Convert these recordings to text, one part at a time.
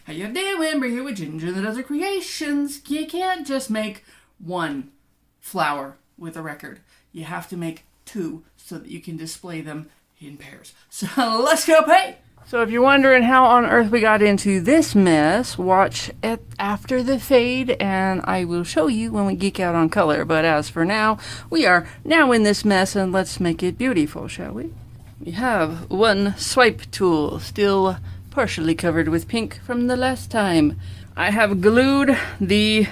How you doing? We're here with Ginger and Other Creations. You can't just make one flower with a record. You have to make two so that you can display them in pairs. So let's go paint! So if you're wondering how on earth we got into this mess, watch it after the fade and I will show you when we geek out on color. But as for now, we are now in this mess and let's make it beautiful, shall we? We have one swipe tool, still partially covered with pink from the last time. I have glued the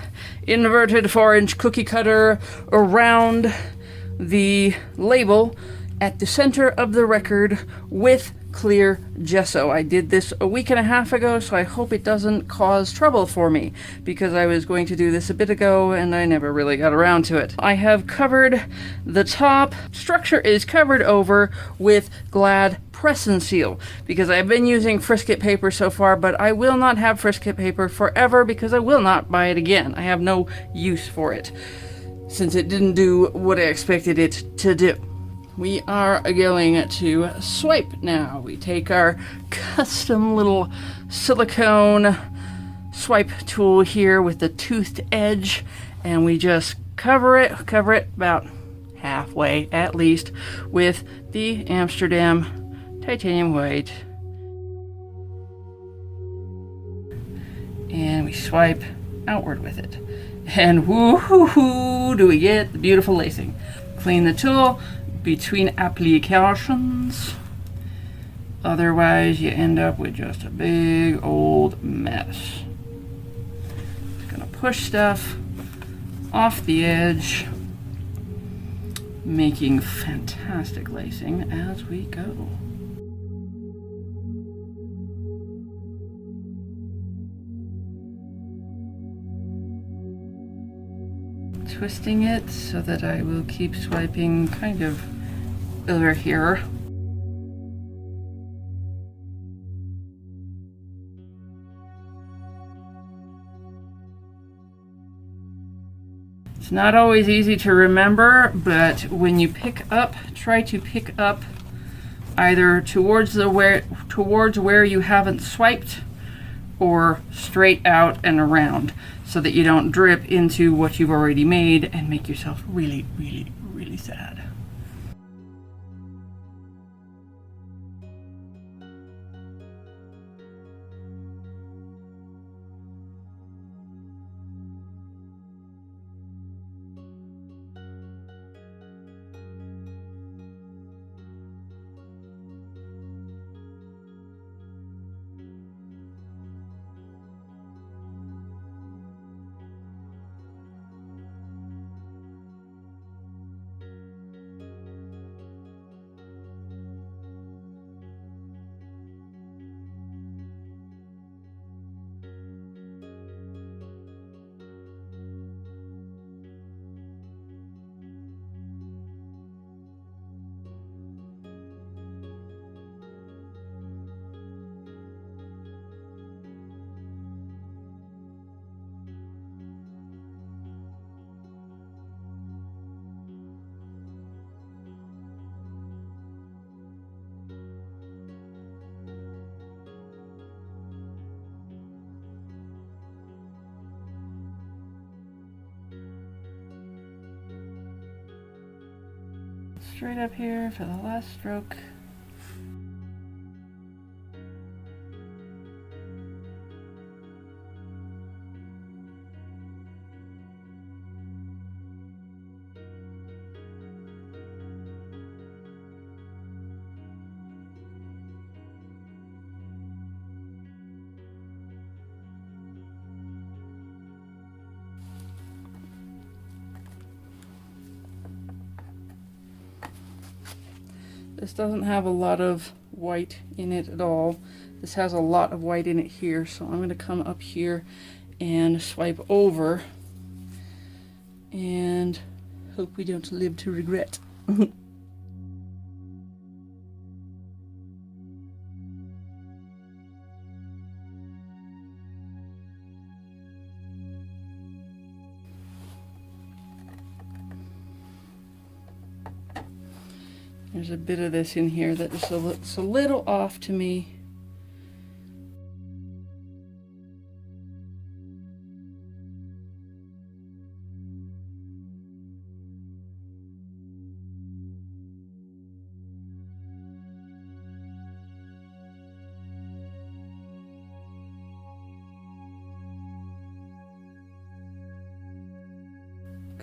inverted 4-inch cookie cutter around the label at the center of the record with clear gesso. I did this a week and a half ago, so I hope it doesn't cause trouble for me, because I was going to do this a bit ago and I never really got around to it. I have covered the top. Structure is covered over with Glad Press and Seal, because I've been using Frisket paper so far, but I will not have Frisket paper forever because I will not buy it again. I have no use for it, since it didn't do what I expected it to do. We are going to swipe now. We take our custom little silicone swipe tool here with the toothed edge, and we just cover it about halfway at least with the Amsterdam titanium white. And we swipe outward with it. And woohoo, do we get the beautiful lacing. Clean the tool between applications. Otherwise, you end up with just a big old mess. Just gonna push stuff off the edge, making fantastic lacing as we go. Twisting it so that I will keep swiping kind of over here. It's not always easy to remember, but when you pick up, try to pick up either towards where you haven't swiped or straight out and around, so that you don't drip into what you've already made and make yourself really, really, really sad. Straight up here for the last stroke. This doesn't have a lot of white in it at all. This has a lot of white in it here, so I'm going to come up here and swipe over and hope we don't live to regret. There's a bit of this in here that just looks a little off to me.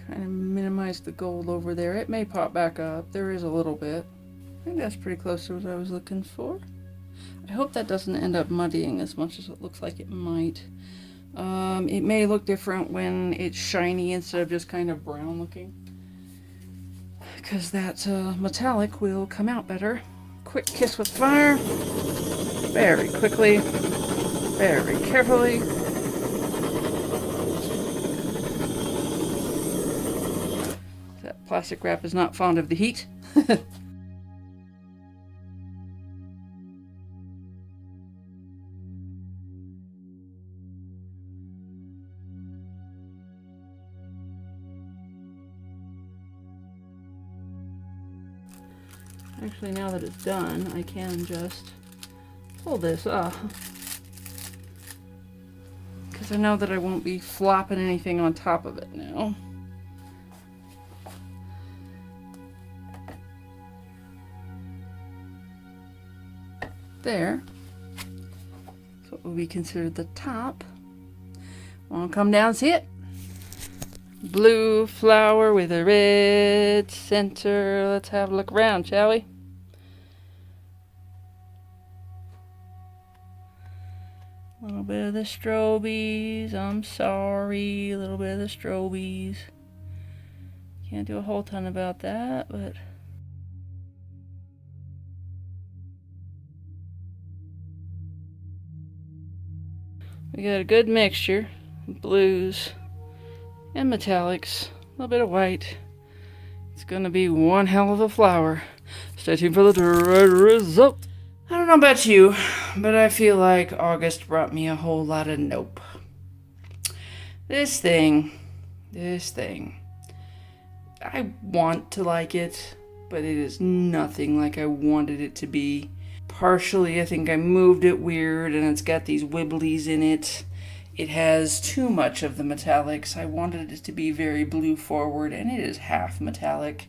Kind of minimize the gold over there. It may pop back up. There is a little bit. I think that's pretty close to what I was looking for. I hope that doesn't end up muddying as much as it looks like it might. It may look different when it's shiny instead of just kind of brown looking, because that metallic will come out better. Quick kiss with fire. Very quickly. Very carefully. That plastic wrap is not fond of the heat. Actually, now that it's done, I can just pull this off, because I know that I won't be flopping anything on top of it now. There. So what will be considered the top. Want to come down and see it? Blue flower with a red center. Let's have a look around, shall we? A little bit of the strobies. I'm sorry. A little bit of the strobies. Can't do a whole ton about that, but... we got a good mixture of blues and metallics, a little bit of white. It's gonna be one hell of a flower. Stay tuned for the result. I don't know about you, but I feel like August brought me a whole lot of nope. This thing, I want to like it, but it is nothing like I wanted it to be. Partially, I think I moved it weird, and it's got these wibblies in it. It has too much of the metallics. I wanted it to be very blue forward, and it is half metallic.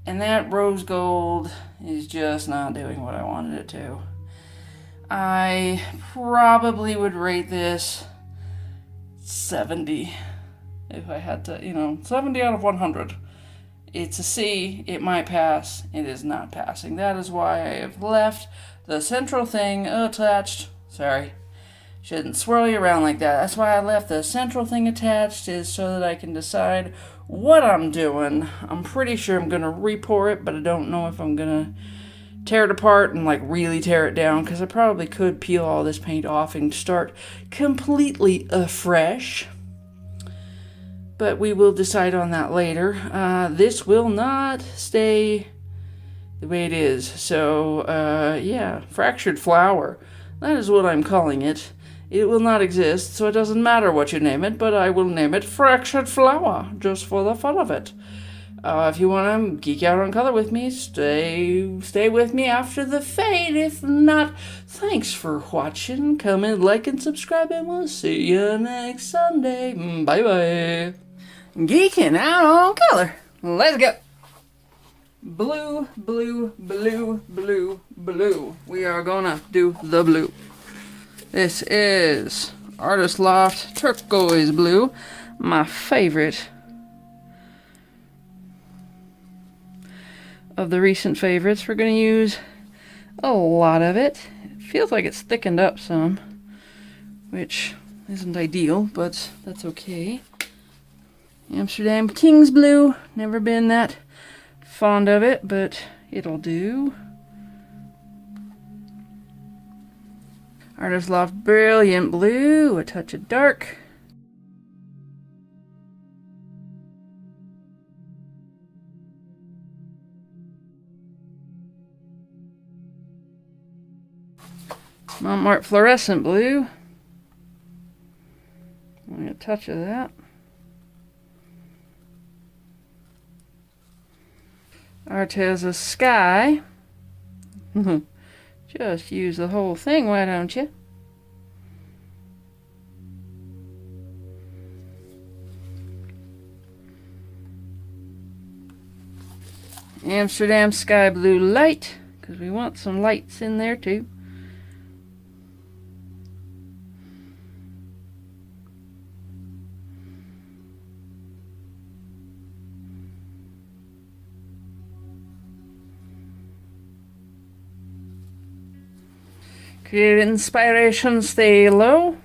And that rose gold is just not doing what I wanted it to. I probably would rate this 70 if I had to, 70 out of 100. It's a C. It might pass. It is not passing. That is why I have left the central thing attached. Sorry. Shouldn't swirl you around like that. That's why I left the central thing attached, is so that I can decide what I'm doing. I'm pretty sure I'm going to re-pour it, but I don't know if I'm going to tear it apart and really tear it down, because I probably could peel all this paint off and start completely afresh. But we will decide on that later. This will not stay the way it is. So, yeah, fractured flower. That is what I'm calling it. It will not exist, so it doesn't matter what you name it, but I will name it fractured flower, just for the fun of it. If you want to geek out on color with me, stay with me after the fade. If not, thanks for watching. Comment, like, and subscribe, and we'll see you next Sunday. Bye-bye. Geeking out on color. Let's go. Blue, blue, blue, blue, blue. We are gonna do the blue. This is Artist Loft Turquoise Blue, my favorite of the recent favorites. We're gonna use a lot of it. It feels like it's thickened up some, which isn't ideal, but that's okay. Amsterdam King's Blue. Never been that fond of it, but it'll do. Artist Loft Brilliant Blue. A touch of dark. Mont Florescent Blue. Only a touch of that. Arteza Sky. Just use the whole thing, why don't you? Amsterdam Sky Blue Light, because we want some lights in there too. Create Inspiration Phthalo.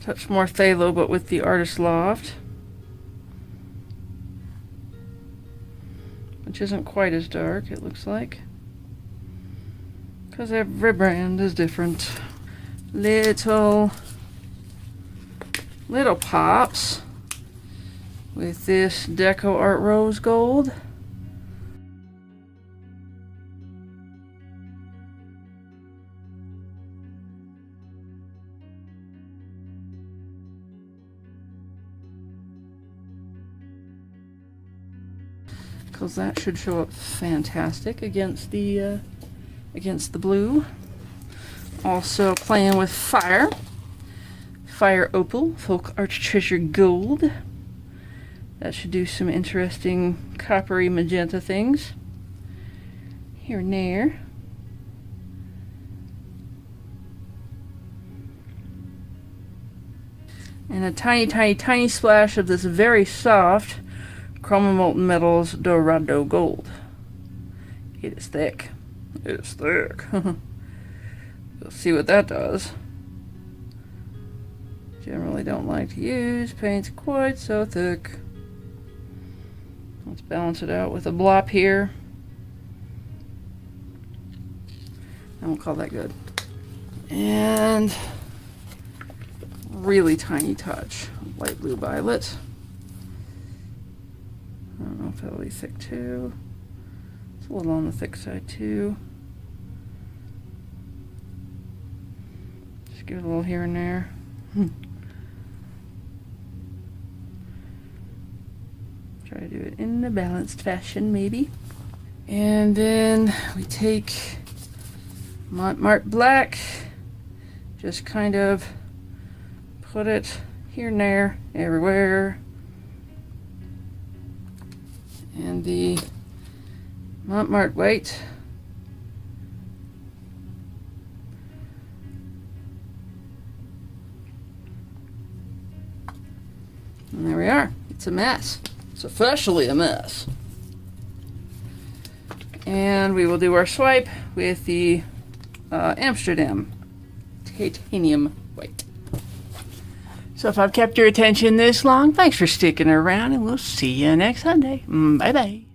Touch more phthalo, but with the Artist Loft, which isn't quite as dark, it looks like, because every brand is different. Little pops with this Decoart Rose Gold. Because that should show up fantastic against the blue. Also playing with fire Opal, Folkart Treasure Gold. That should do some interesting coppery magenta things here and there. And a tiny splash of this very soft Chroman Molten Metals Dorado Gold. It is thick. It is thick. We'll see what that does. Generally don't like to use paints quite so thick. Let's balance it out with a blop here. And we'll call that good. And really tiny touch of light blue violet. I don't know if that'll be thick too. It's a little on the thick side too. Just give it a little here and there. Try to do it in a balanced fashion, maybe. And then we take Marte Black, just kind of put it here and there, everywhere. And the Marte White. And there we are. It's a mess. It's officially a mess. And we will do our swipe with the Amsterdam Titanium White. So if I've kept your attention this long, thanks for sticking around, and we'll see you next Sunday. Bye-bye.